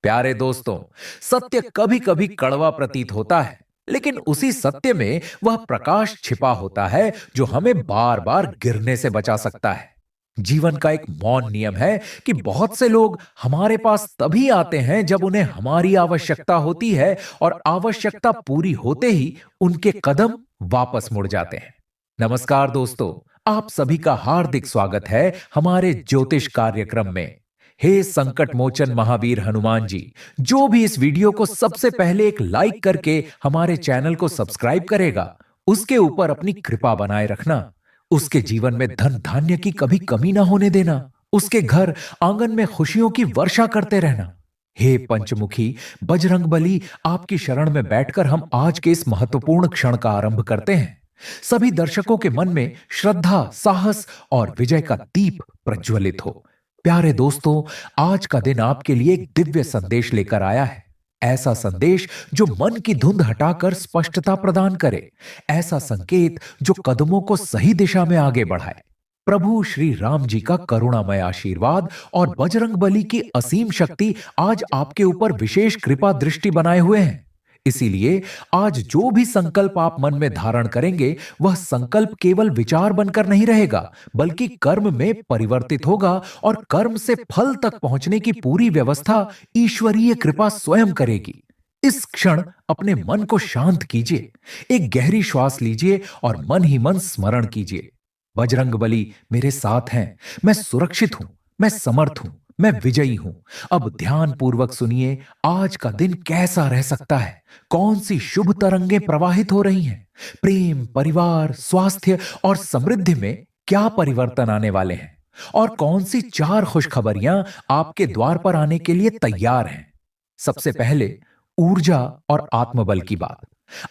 प्यारे दोस्तों, सत्य कभी कभी कड़वा प्रतीत होता है, लेकिन उसी सत्य में वह प्रकाश छिपा होता है जो हमें बार बार गिरने से बचा सकता है। जीवन का एक मौन नियम है कि बहुत से लोग हमारे पास तभी आते हैं जब उन्हें हमारी आवश्यकता होती है, और आवश्यकता पूरी होते ही उनके कदम वापस मुड़ जाते हैं। नमस्कार दोस्तों, आप सभी का हार्दिक स्वागत है हमारे ज्योतिष कार्यक्रम में। हे संकट मोचन महावीर हनुमान जी, जो भी इस वीडियो को सबसे पहले एक लाइक करके हमारे चैनल को सब्सक्राइब करेगा, उसके ऊपर अपनी कृपा बनाए रखना। उसके जीवन में धन धान्य की कभी कमी ना होने देना। उसके घर आंगन में खुशियों की वर्षा करते रहना। हे पंचमुखी बजरंगबली, आपकी शरण में बैठकर हम आज के इस महत्वपूर्ण क्षण का आरंभ करते हैं। सभी दर्शकों के मन में श्रद्धा, साहस और विजय का दीप प्रज्वलित हो। प्यारे दोस्तों, आज का दिन आपके लिए एक दिव्य संदेश लेकर आया है। ऐसा संदेश जो मन की धुंध हटाकर स्पष्टता प्रदान करे। ऐसा संकेत जो कदमों को सही दिशा में आगे बढ़ाए। प्रभु श्री राम जी का करुणामय आशीर्वाद और बजरंगबली की असीम शक्ति आज आपके ऊपर विशेष कृपा दृष्टि बनाए हुए हैं। इसीलिए आज जो भी संकल्प आप मन में धारण करेंगे, वह संकल्प केवल विचार बनकर नहीं रहेगा, बल्कि कर्म में परिवर्तित होगा, और कर्म से फल तक पहुंचने की पूरी व्यवस्था ईश्वरीय कृपा स्वयं करेगी। इस क्षण अपने मन को शांत कीजिए, एक गहरी श्वास लीजिए और मन ही मन स्मरण कीजिए, बजरंगबली मेरे साथ हैं, मैं सुरक्षित हूं, मैं समर्थ हूं, मैं विजयी हूं। अब ध्यान पूर्वक सुनिए, आज का दिन कैसा रह सकता है, कौन सी शुभ तरंगें प्रवाहित हो रही हैं, प्रेम, परिवार, स्वास्थ्य और समृद्धि में क्या परिवर्तन आने वाले हैं, और कौन सी चार खुशखबरियां आपके द्वार पर आने के लिए तैयार हैं। सबसे पहले ऊर्जा और आत्मबल की बात।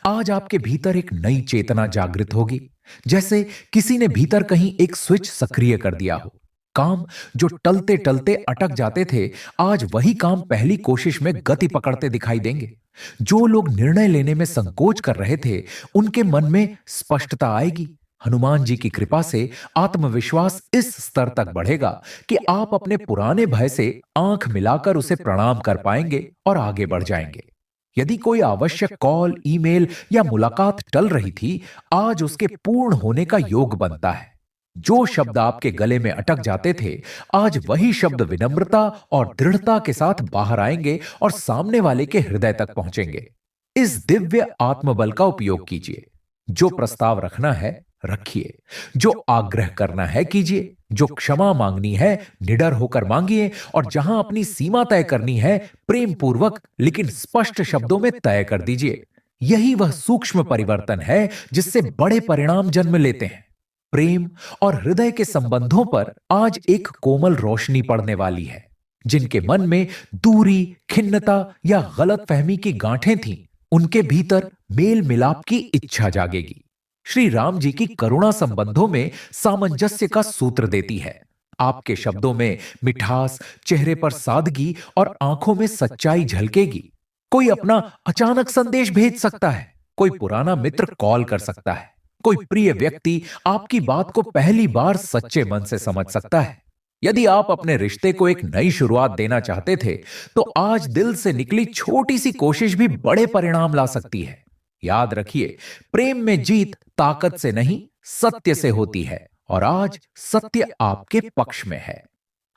आज आपके भीतर एक नई चेतना जागृत होगी, जैसे किसी ने भीतर कहीं एक स्विच सक्रिय कर दिया हो। काम जो टलते टलते अटक जाते थे, आज वही काम पहली कोशिश में गति पकड़ते दिखाई देंगे। जो लोग निर्णय लेने में संकोच कर रहे थे, उनके मन में स्पष्टता आएगी। हनुमान जी की कृपा से आत्मविश्वास इस स्तर तक बढ़ेगा कि आप अपने पुराने भय से आंख मिलाकर उसे प्रणाम कर पाएंगे और आगे बढ़ जाएंगे। यदि कोई आवश्यक कॉल, ईमेल या मुलाकात टल रही थी, आज उसके पूर्ण होने का योग बनता है। जो शब्द आपके गले में अटक जाते थे, आज वही शब्द विनम्रता और दृढ़ता के साथ बाहर आएंगे और सामने वाले के हृदय तक पहुंचेंगे। इस दिव्य आत्मबल का उपयोग कीजिए। जो प्रस्ताव रखना है रखिए, जो आग्रह करना है कीजिए, जो क्षमा मांगनी है निडर होकर मांगिए, और जहां अपनी सीमा तय करनी है प्रेम पूर्वक लेकिन स्पष्ट शब्दों में तय कर दीजिए। यही वह सूक्ष्म परिवर्तन है जिससे बड़े परिणाम जन्म लेते हैं। प्रेम और हृदय के संबंधों पर आज एक कोमल रोशनी पड़ने वाली है। जिनके मन में दूरी, खिन्नता या गलतफहमी की गांठें थीं, उनके भीतर मेल मिलाप की इच्छा जागेगी। श्री राम जी की करुणा संबंधों में सामंजस्य का सूत्र देती है। आपके शब्दों में मिठास, चेहरे पर सादगी और आंखों में सच्चाई झलकेगी। कोई अपना अचानक संदेश भेज सकता है, कोई पुराना मित्र कॉल कर सकता है, कोई प्रिय व्यक्ति आपकी बात को पहली बार सच्चे मन से समझ सकता है। यदि आप अपने रिश्ते को एक नई शुरुआत देना चाहते थे, तो आज दिल से निकली छोटी सी कोशिश भी बड़े परिणाम ला सकती है। याद रखिए, प्रेम में जीत ताकत से नहीं, सत्य से होती है, और आज सत्य आपके पक्ष में है।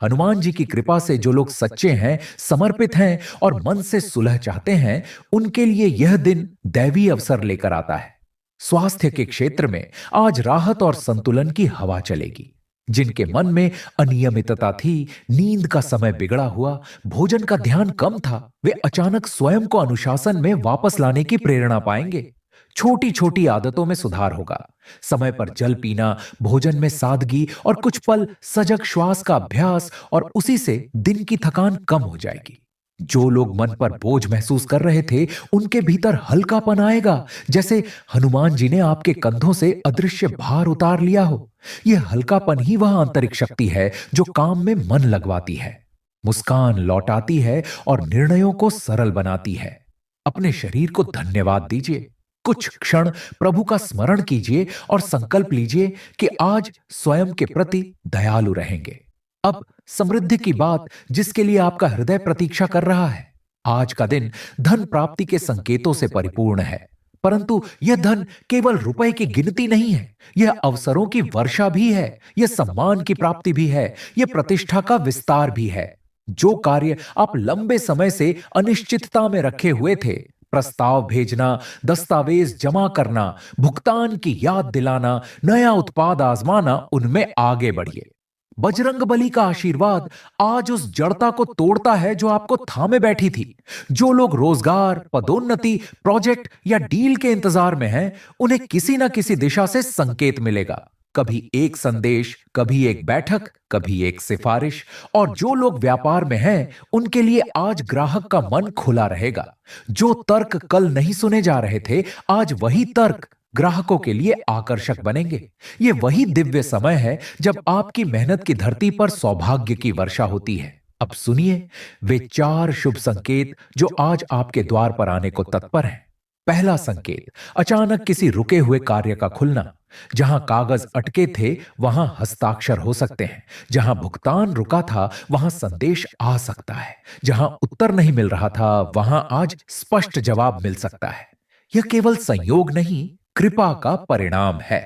हनुमान जी की कृपा से जो लोग सच्चे हैं, समर्पित हैं और मन से सुलह चाहते हैं, उनके लिए यह दिन दैवीय अवसर लेकर आता है। स्वास्थ्य के क्षेत्र में आज राहत और संतुलन की हवा चलेगी। जिनके मन में अनियमितता थी, नींद का समय बिगड़ा हुआ, भोजन का ध्यान कम था, वे अचानक स्वयं को अनुशासन में वापस लाने की प्रेरणा पाएंगे। छोटी छोटी आदतों में सुधार होगा। समय पर जल पीना, भोजन में सादगी और कुछ पल सजग श्वास का अभ्यास, और उसी से दिन की थकान कम हो जाएगी। जो लोग मन पर बोझ महसूस कर रहे थे, उनके भीतर हल्कापन आएगा, जैसे हनुमान जी ने आपके कंधों से अदृश्य भार उतार लिया हो। यह हल्कापन ही वह आंतरिक शक्ति है जो काम में मन लगवाती है, मुस्कान लौटाती है और निर्णयों को सरल बनाती है। अपने शरीर को धन्यवाद दीजिए। कुछ क्षण प्रभु का स्मरण कीजिए और संकल्प लीजिए कि आज स्वयं के प्रति दयालु रहेंगे। अब समृद्धि की बात, जिसके लिए आपका हृदय प्रतीक्षा कर रहा है। आज का दिन धन प्राप्ति के संकेतों से परिपूर्ण है, परंतु यह धन केवल रुपए की गिनती नहीं है। यह अवसरों की वर्षा भी है, यह सम्मान की प्राप्ति भी है, यह प्रतिष्ठा का विस्तार भी है। जो कार्य आप लंबे समय से अनिश्चितता में रखे हुए थे, प्रस्ताव भेजना, दस्तावेज जमा करना, भुगतान की याद दिलाना, नया उत्पाद आजमाना, उनमें आगे बढ़िए। बजरंग बली का आशीर्वाद आज उस जड़ता को तोड़ता है जो आपको थामे बैठी थी। जो लोग रोजगार, पदोन्नति, प्रोजेक्ट या डील के इंतजार में हैं, उन्हें किसी ना किसी दिशा से संकेत मिलेगा। कभी एक संदेश, कभी एक बैठक, कभी एक सिफारिश। और जो लोग व्यापार में हैं, उनके लिए आज ग्राहक का मन खुला रहेगा। जो तर्क कल नहीं सुने जा रहे थे, आज वही तर्क ग्राहकों के लिए आकर्षक बनेंगे। ये वही दिव्य समय है जब आपकी मेहनत की धरती पर सौभाग्य की वर्षा होती है। अब सुनिए वे 4 शुभ संकेत जो आज आपके द्वार पर आने को तत्पर हैं। पहला संकेत, अचानक किसी रुके हुए कार्य का खुलना। जहां कागज अटके थे, वहां हस्ताक्षर हो सकते हैं। जहां भुगतान रुका था, वहां संदेश आ सकता है। जहां उत्तर नहीं मिल रहा था, वहां आज स्पष्ट जवाब मिल सकता है। यह केवल संयोग नहीं, कृपा का परिणाम है।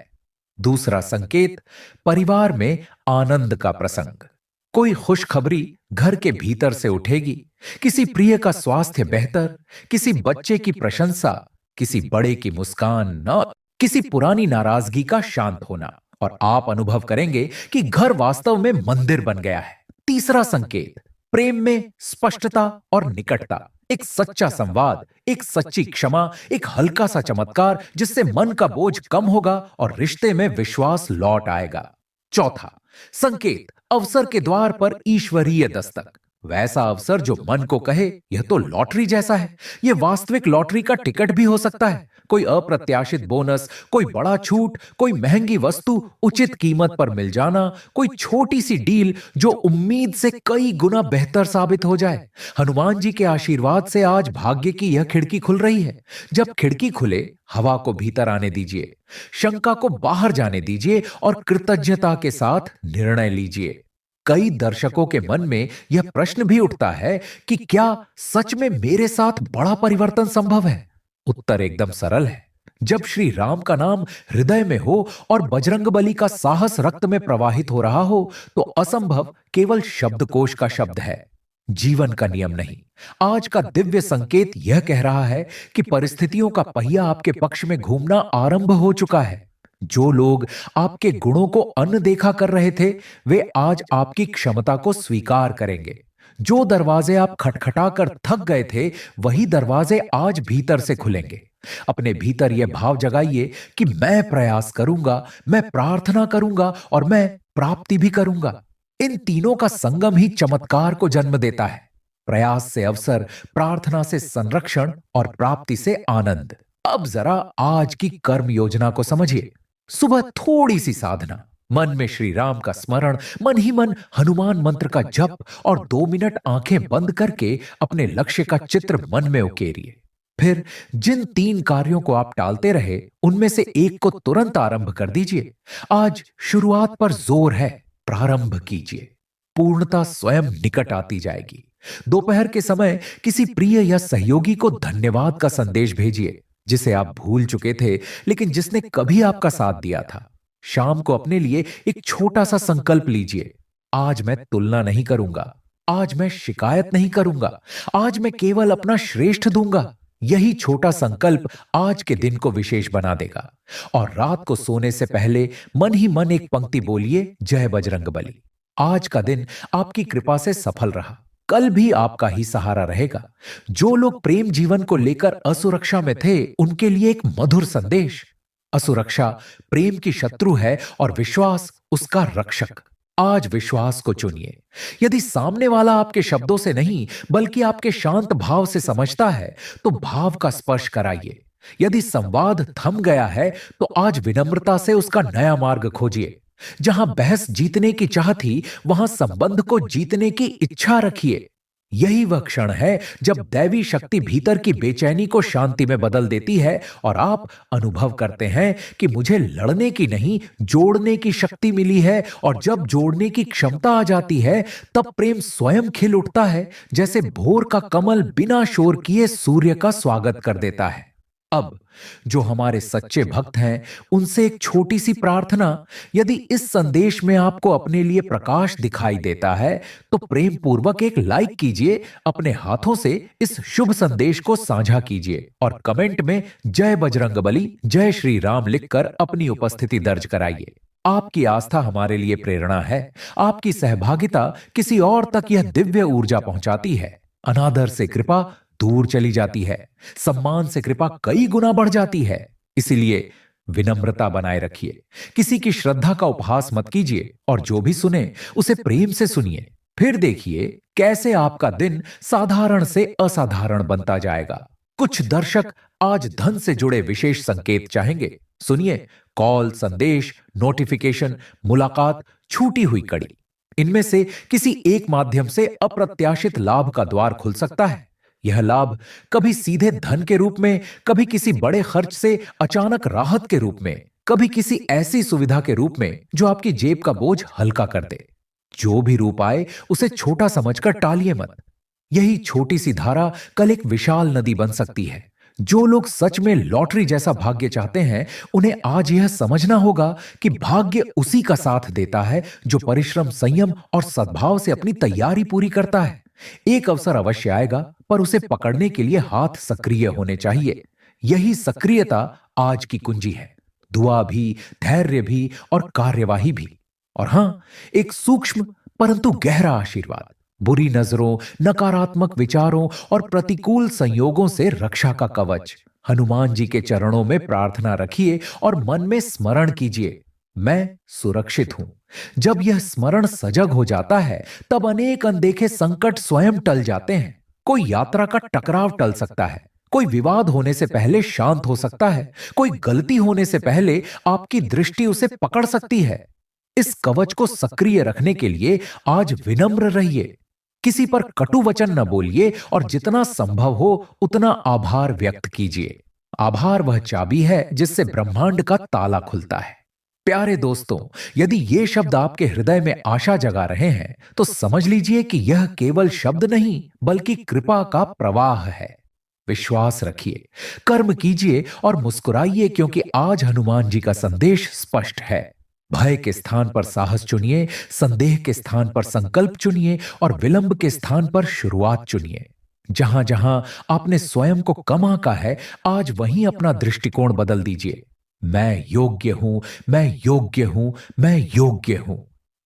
दूसरा संकेत, परिवार में आनंद का प्रसंग। कोई खुशखबरी घर के भीतर से उठेगी। किसी प्रिय का स्वास्थ्य बेहतर, किसी बच्चे की प्रशंसा, किसी बड़े की मुस्कान, न किसी पुरानी नाराजगी का शांत होना। और आप अनुभव करेंगे कि घर वास्तव में मंदिर बन गया है। तीसरा संकेत, प्रेम में स्पष्टता और निकटता। एक सच्चा संवाद, एक सच्ची क्षमा, एक हल्का सा चमत्कार जिससे मन का बोझ कम होगा और रिश्ते में विश्वास लौट आएगा। चौथा संकेत, अवसर के द्वार पर ईश्वरीय दस्तक। वैसा अवसर जो मन को कहे यह तो लॉटरी जैसा है। यह वास्तविक लॉटरी का टिकट भी हो सकता है। कोई अप्रत्याशित बोनस, कोई बड़ा छूट, कोई महंगी वस्तु उचित कीमत पर मिल जाना, कोई छोटी सी डील जो उम्मीद से कई गुना बेहतर साबित हो जाए। हनुमान जी के आशीर्वाद से आज भाग्य की यह खिड़की खुल रही है। जब खिड़की खुले, हवा को भीतर आने दीजिए, शंका को बाहर जाने दीजिए और कृतज्ञता के साथ निर्णय लीजिए। कई दर्शकों के मन में यह प्रश्न भी उठता है कि क्या सच में मेरे साथ बड़ा परिवर्तन संभव है? उत्तर एकदम सरल है। जब श्री राम का नाम हृदय में हो और बजरंगबली का साहस रक्त में प्रवाहित हो रहा हो, तो असंभव केवल शब्दकोश का शब्द है, जीवन का नियम नहीं। आज का दिव्य संकेत यह कह रहा है कि परिस्थितियों का पहिया आपके पक्ष में घूमना आरंभ हो चुका है। जो लोग आपके गुणों को अनदेखा कर रहे थे, वे आज आपकी क्षमता को स्वीकार करेंगे। जो दरवाजे आप खटखटाकर थक गए थे, वही दरवाजे आज भीतर से खुलेंगे। अपने भीतर यह भाव जगाइए कि मैं प्रयास करूंगा, मैं प्रार्थना करूंगा और मैं प्राप्ति भी करूंगा। इन तीनों का संगम ही चमत्कार को जन्म देता है। प्रयास से अवसर, प्रार्थना से संरक्षण और प्राप्ति से आनंद। अब जरा आज की कर्म योजना को समझिए। सुबह थोड़ी सी साधना, मन में श्री राम का स्मरण, मन ही मन हनुमान मंत्र का जप और 2 मिनट आंखें बंद करके अपने लक्ष्य का चित्र मन में उकेरिए। फिर जिन 3 कार्यों को आप टालते रहे, उनमें से एक को तुरंत आरंभ कर दीजिए। आज शुरुआत पर जोर है, प्रारंभ कीजिए। पूर्णता स्वयं निकट आती जाएगी। दोपहर के समय किसी प्रिय या सहयोगी को धन्यवाद का संदेश भेजिए, जिसे आप भूल चुके थे लेकिन जिसने कभी आपका साथ दिया था। शाम को अपने लिए एक छोटा सा संकल्प लीजिए। आज मैं तुलना नहीं करूंगा, आज मैं शिकायत नहीं करूंगा, आज मैं केवल अपना श्रेष्ठ दूंगा। यही छोटा संकल्प आज के दिन को विशेष बना देगा। और रात को सोने से पहले मन ही मन एक पंक्ति बोलिए, जय बजरंगबली। आज का दिन आपकी कृपा से सफल रहा, कल भी आपका ही सहारा रहेगा। जो लोग प्रेम जीवन को लेकर असुरक्षा में थे, उनके लिए एक मधुर संदेश। असुरक्षा प्रेम की शत्रु है और विश्वास उसका रक्षक। आज विश्वास को चुनिए। यदि सामने वाला आपके शब्दों से नहीं बल्कि आपके शांत भाव से समझता है, तो भाव का स्पर्श कराइए। यदि संवाद थम गया है, तो आज विनम्रता से उसका नया मार्ग खोजिए। जहां बहस जीतने की चाह थी, वहां संबंध को जीतने की इच्छा रखिए। यही वह क्षण है जब दैवी शक्ति भीतर की बेचैनी को शांति में बदल देती है और आप अनुभव करते हैं कि मुझे लड़ने की नहीं, जोड़ने की शक्ति मिली है। और जब जोड़ने की क्षमता आ जाती है, तब प्रेम स्वयं खिल उठता है, जैसे भोर का कमल बिना शोर किए सूर्य का स्वागत कर देता है। अब जो हमारे सच्चे भक्त हैं, उनसे एक छोटी सी प्रार्थना। यदि इस संदेश में आपको अपने लिए प्रकाश दिखाई देता है, तो प्रेम पूर्वक एक लाइक कीजिए, अपने हाथों से इस शुभ संदेश को साझा कीजिए और कमेंट में जय बजरंगबली, जय श्री राम लिखकर अपनी उपस्थिति दर्ज कराइए। आपकी आस्था हमारे लिए प्रेरणा है। आपकी सहभागिता किसी और तक यह दिव्य ऊर्जा पहुंचाती है। अनादर से कृपा दूर चली जाती है, सम्मान से कृपा कई गुना बढ़ जाती है। इसीलिए विनम्रता बनाए रखिए, किसी की श्रद्धा का उपहास मत कीजिए और जो भी सुने उसे प्रेम से सुनिए। फिर देखिए कैसे आपका दिन साधारण से असाधारण बनता जाएगा। कुछ दर्शक आज धन से जुड़े विशेष संकेत चाहेंगे। सुनिए, कॉल, संदेश, नोटिफिकेशन, मुलाकात, छूटी हुई कड़ी, इनमें से किसी एक माध्यम से अप्रत्याशित लाभ का द्वार खुल सकता है। यह लाभ कभी सीधे धन के रूप में, कभी किसी बड़े खर्च से अचानक राहत के रूप में, कभी किसी ऐसी सुविधा के रूप में जो आपकी जेब का बोझ हल्का कर दे। जो भी रूप आए उसे छोटा समझकर टालिए मत। यही छोटी सी धारा कल एक विशाल नदी बन सकती है। जो लोग सच में लॉटरी जैसा भाग्य चाहते हैं, उन्हें आज यह समझना होगा कि भाग्य उसी का साथ देता है जो परिश्रम, संयम और सद्भाव से अपनी तैयारी पूरी करता है। एक अवसर अवश्य आएगा, पर उसे पकड़ने के लिए हाथ सक्रिय होने चाहिए। यही सक्रियता आज की कुंजी है। दुआ भी, धैर्य भी और कार्यवाही भी। और हां, एक सूक्ष्म परंतु गहरा आशीर्वाद। बुरी नजरों, नकारात्मक विचारों और प्रतिकूल संयोगों से रक्षा का कवच। हनुमान जी के चरणों में प्रार्थना रखिए और मन में स्मरण कीजिए, मैं सुरक्षित हूं। जब यह स्मरण सजग हो जाता है, तब अनेक अनदेखे संकट स्वयं टल जाते हैं। कोई यात्रा का टकराव टल सकता है, कोई विवाद होने से पहले शांत हो सकता है, कोई गलती होने से पहले आपकी दृष्टि उसे पकड़ सकती है। इस कवच को सक्रिय रखने के लिए आज विनम्र रहिए, किसी पर कटु वचन न बोलिए और जितना संभव हो उतना आभार व्यक्त कीजिए। आभार वह चाबी है जिससे ब्रह्मांड का ताला खुलता है। प्यारे दोस्तों, यदि ये शब्द आपके हृदय में आशा जगा रहे हैं, तो समझ लीजिए कि यह केवल शब्द नहीं, बल्कि कृपा का प्रवाह है। विश्वास रखिए, कर्म कीजिए और मुस्कुराइए, क्योंकि आज हनुमान जी का संदेश स्पष्ट है। भय के स्थान पर साहस चुनिए, संदेह के स्थान पर संकल्प चुनिए और विलंब के स्थान पर शुरुआत चुनिए। जहां जहां आपने स्वयं को कम आंका है, आज वहीं अपना दृष्टिकोण बदल दीजिए। मैं योग्य हूं, मैं योग्य हूं, मैं योग्य हूं।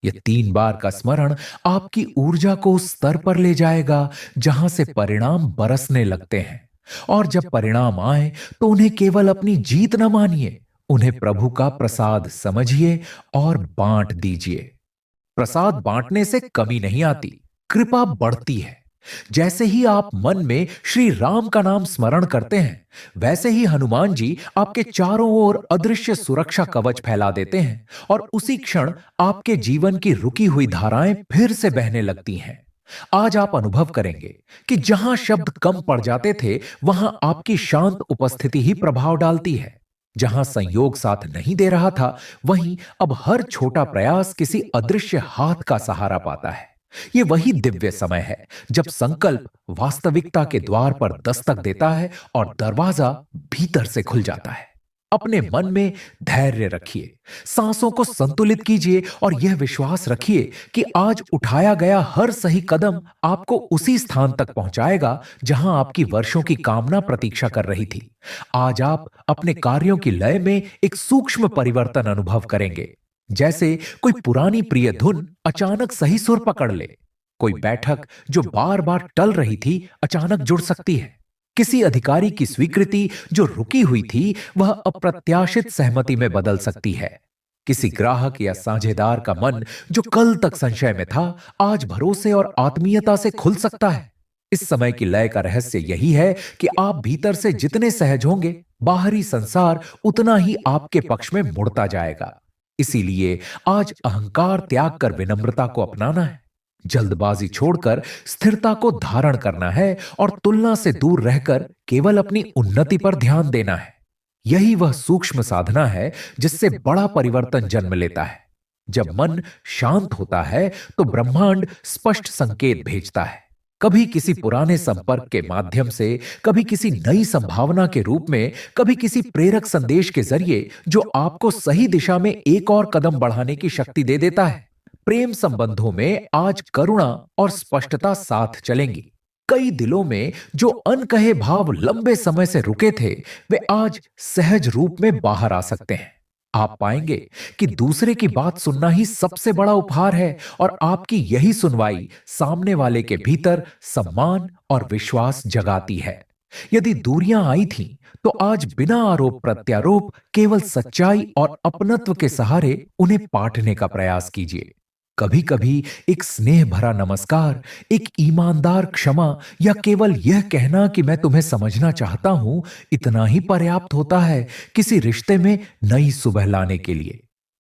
यह 3 बार का स्मरण आपकी ऊर्जा को उस स्तर पर ले जाएगा जहां से परिणाम बरसने लगते हैं। और जब परिणाम आए तो उन्हें केवल अपनी जीत न मानिए, उन्हें प्रभु का प्रसाद समझिए और बांट दीजिए। प्रसाद बांटने से कमी नहीं आती, कृपा बढ़ती है। जैसे ही आप मन में श्री राम का नाम स्मरण करते हैं, वैसे ही हनुमान जी आपके चारों ओर अदृश्य सुरक्षा कवच फैला देते हैं और उसी क्षण आपके जीवन की रुकी हुई धाराएं फिर से बहने लगती हैं। आज आप अनुभव करेंगे कि जहां शब्द कम पड़ जाते थे, वहां आपकी शांत उपस्थिति ही प्रभाव डालती है। जहां संयोग साथ नहीं दे रहा था, वहीं अब हर छोटा प्रयास किसी अदृश्य हाथ का सहारा पाता है। ये वही दिव्य समय है जब संकल्प वास्तविकता के द्वार पर दस्तक देता है और दरवाजा भीतर से खुल जाता है। अपने मन में धैर्य रखिए, सांसों को संतुलित कीजिए और यह विश्वास रखिए कि आज उठाया गया हर सही कदम आपको उसी स्थान तक पहुंचाएगा जहां आपकी वर्षों की कामना प्रतीक्षा कर रही थी। आज आप अपने कार्यों की लय में एक सूक्ष्म परिवर्तन अनुभव करेंगे, जैसे कोई पुरानी प्रिय धुन अचानक सही सुर पकड़ ले। कोई बैठक जो बार बार टल रही थी, अचानक जुड़ सकती है। किसी अधिकारी की स्वीकृति जो रुकी हुई थी, वह अप्रत्याशित सहमति में बदल सकती है। किसी ग्राहक या साझेदार का मन जो कल तक संशय में था, आज भरोसे और आत्मीयता से खुल सकता है। इस समय की लय का रहस्य यही है कि आप भीतर से जितने सहज होंगे, बाहरी संसार उतना ही आपके पक्ष में मुड़ता जाएगा। इसीलिए आज अहंकार त्याग कर विनम्रता को अपनाना है। जल्दबाजी छोड़कर स्थिरता को धारण करना है और तुलना से दूर रहकर केवल अपनी उन्नति पर ध्यान देना है। यही वह सूक्ष्म साधना है जिससे बड़ा परिवर्तन जन्म लेता है। जब मन शांत होता है तो ब्रह्मांड स्पष्ट संकेत भेजता है, कभी किसी पुराने संपर्क के माध्यम से, कभी किसी नई संभावना के रूप में, कभी किसी प्रेरक संदेश के जरिए जो आपको सही दिशा में एक और कदम बढ़ाने की शक्ति दे देता है। प्रेम संबंधों में आज करुणा और स्पष्टता साथ चलेंगी। कई दिलों में जो अनकहे भाव लंबे समय से रुके थे, वे आज सहज रूप में बाहर आ सकते हैं। आप पाएंगे कि दूसरे की बात सुनना ही सबसे बड़ा उपहार है और आपकी यही सुनवाई सामने वाले के भीतर सम्मान और विश्वास जगाती है। यदि दूरियां आई थीं, तो आज बिना आरोप प्रत्यारोप केवल सच्चाई और अपनत्व के सहारे उन्हें पाटने का प्रयास कीजिए। कभी कभी एक स्नेह भरा नमस्कार, एक ईमानदार क्षमा या केवल यह कहना कि मैं तुम्हें समझना चाहता हूं, इतना ही पर्याप्त होता है किसी रिश्ते में नई सुबह लाने के लिए।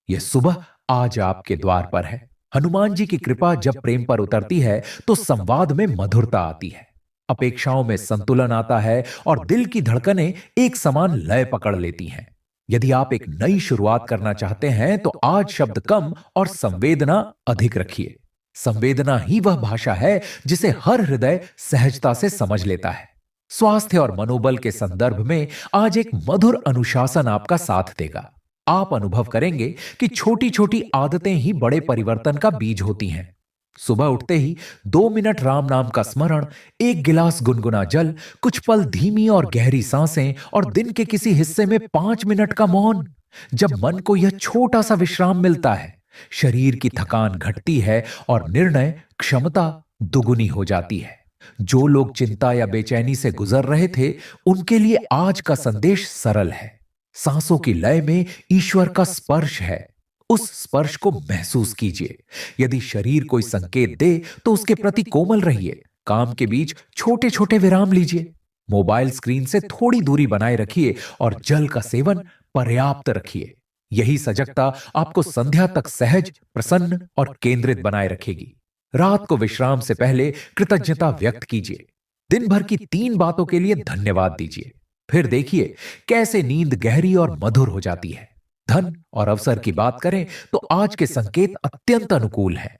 यह सुबह आज आपके द्वार पर है। हनुमान जी की कृपा जब प्रेम पर उतरती है तो संवाद में मधुरता आती है, अपेक्षाओं में संतुलन आता है और दिल की धड़कनें एक समान लय पकड़ लेती हैं। यदि आप एक नई शुरुआत करना चाहते हैं तो आज शब्द कम और संवेदना अधिक रखिए। संवेदना ही वह भाषा है जिसे हर हृदय सहजता से समझ लेता है। स्वास्थ्य और मनोबल के संदर्भ में आज एक मधुर अनुशासन आपका साथ देगा। आप अनुभव करेंगे कि छोटी छोटी आदतें ही बड़े परिवर्तन का बीज होती हैं। सुबह उठते ही 2 मिनट राम नाम का स्मरण, एक गिलास गुनगुना जल, कुछ पल धीमी और गहरी सांसें और दिन के किसी हिस्से में 5 मिनट का मौन। जब मन को यह छोटा सा विश्राम मिलता है, शरीर की थकान घटती है और निर्णय क्षमता दुगुनी हो जाती है। जो लोग चिंता या बेचैनी से गुजर रहे थे, उनके लिए आज का संदेश सरल है। सांसों की लय में ईश्वर का स्पर्श है। उस स्पर्श को महसूस कीजिए। यदि शरीर कोई संकेत दे तो उसके प्रति कोमल रहिए। काम के बीच छोटे छोटे विराम लीजिए। मोबाइल स्क्रीन से थोड़ी दूरी बनाए रखिए और जल का सेवन पर्याप्त रखिए। यही सजगता आपको संध्या तक सहज, प्रसन्न और केंद्रित बनाए रखेगी। रात को विश्राम से पहले कृतज्ञता व्यक्त कीजिए। दिन भर की 3 बातों के लिए धन्यवाद दीजिए। फिर देखिए कैसे नींद गहरी और मधुर हो जाती है। धन और अवसर की बात करें तो आज के संकेत अत्यंत अनुकूल हैं।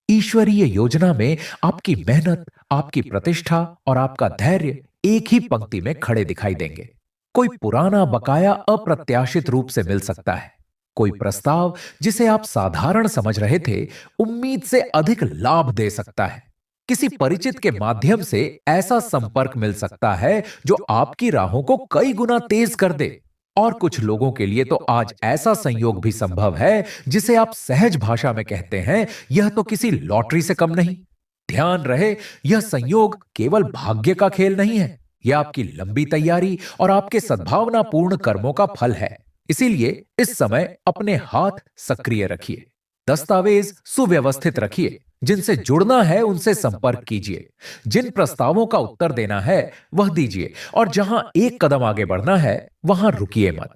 ईश्वरीय योजना में आपकी मेहनत, आपकी प्रतिष्ठा और आपका धैर्य एक ही पंक्ति में खड़े दिखाई देंगे। कोई पुराना बकाया अप्रत्याशित रूप से मिल सकता है। कोई प्रस्ताव जिसे आप साधारण समझ रहे थे, उम्मीद से अधिक लाभ दे सकता है। किसी परिचित के माध्यम से ऐसा संपर्क मिल सकता है जो आपकी राहों को कई गुना तेज कर दे। और कुछ लोगों के लिए तो आज ऐसा संयोग भी संभव है जिसे आप सहज भाषा में कहते हैं, यह तो किसी लॉटरी से कम नहीं। ध्यान रहे, यह संयोग केवल भाग्य का खेल नहीं है, यह आपकी लंबी तैयारी और आपके सद्भावनापूर्ण कर्मों का फल है। इसीलिए इस समय अपने हाथ सक्रिय रखिए, दस्तावेज सुव्यवस्थित रखिए। जिनसे जुड़ना है उनसे संपर्क कीजिए। जिन प्रस्तावों का उत्तर देना है वह दीजिए और जहां एक कदम आगे बढ़ना है वहां रुकिए मत।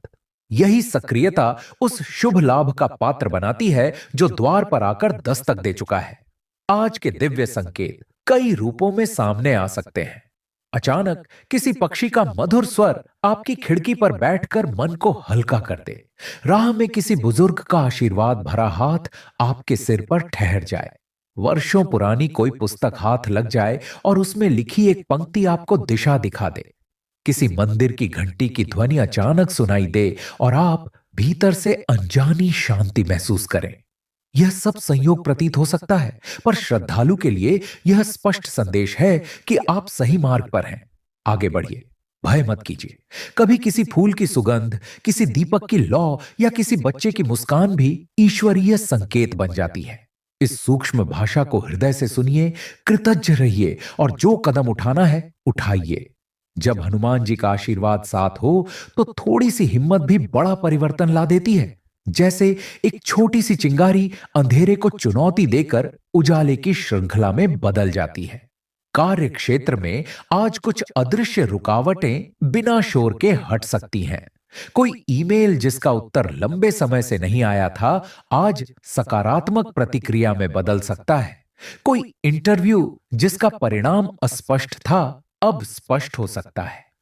यही सक्रियता उस शुभ लाभ का पात्र बनाती है जो द्वार पर आकर दस्तक दे चुका है। आज के दिव्य संकेत कई रूपों में सामने आ सकते हैं। अचानक किसी पक्षी का मधुर स्वर आपकी खिड़की पर बैठकर मन को हल्का कर दे। राह में किसी बुजुर्ग का आशीर्वाद भरा हाथ आपके सिर पर ठहर जाए। वर्षों पुरानी कोई पुस्तक हाथ लग जाए और उसमें लिखी एक पंक्ति आपको दिशा दिखा दे। किसी मंदिर की घंटी की ध्वनि अचानक सुनाई दे और आप भीतर से अनजानी शांति महसूस करें। यह सब संयोग प्रतीत हो सकता है, पर श्रद्धालु के लिए यह स्पष्ट संदेश है कि आप सही मार्ग पर हैं। आगे बढ़िए, भय मत कीजिए। कभी किसी फूल की सुगंध, किसी दीपक की लौ या किसी बच्चे की मुस्कान भी ईश्वरीय संकेत बन जाती है। इस सूक्ष्म भाषा को हृदय से सुनिए, कृतज्ञ रहिए और जो कदम उठाना है उठाइए। जब हनुमान जी का आशीर्वाद साथ हो तो थोड़ी सी हिम्मत भी बड़ा परिवर्तन ला देती है। जैसे एक छोटी सी चिंगारी अंधेरे को चुनौती देकर उजाले की श्रृंखला में बदल जाती है। कार्य क्षेत्र में आज कुछ अदृश्य रुकावटें बिना शोर के हट सकती हैं। कोई ईमेल जिसका उत्तर लंबे समय से नहीं आया था, आज सकारात्मक प्रतिक्रिया में बदल सकता है। कोई इंटरव्यू जिसका परिणाम अस्पष्ट था अब स्पष्ट हो सकता है।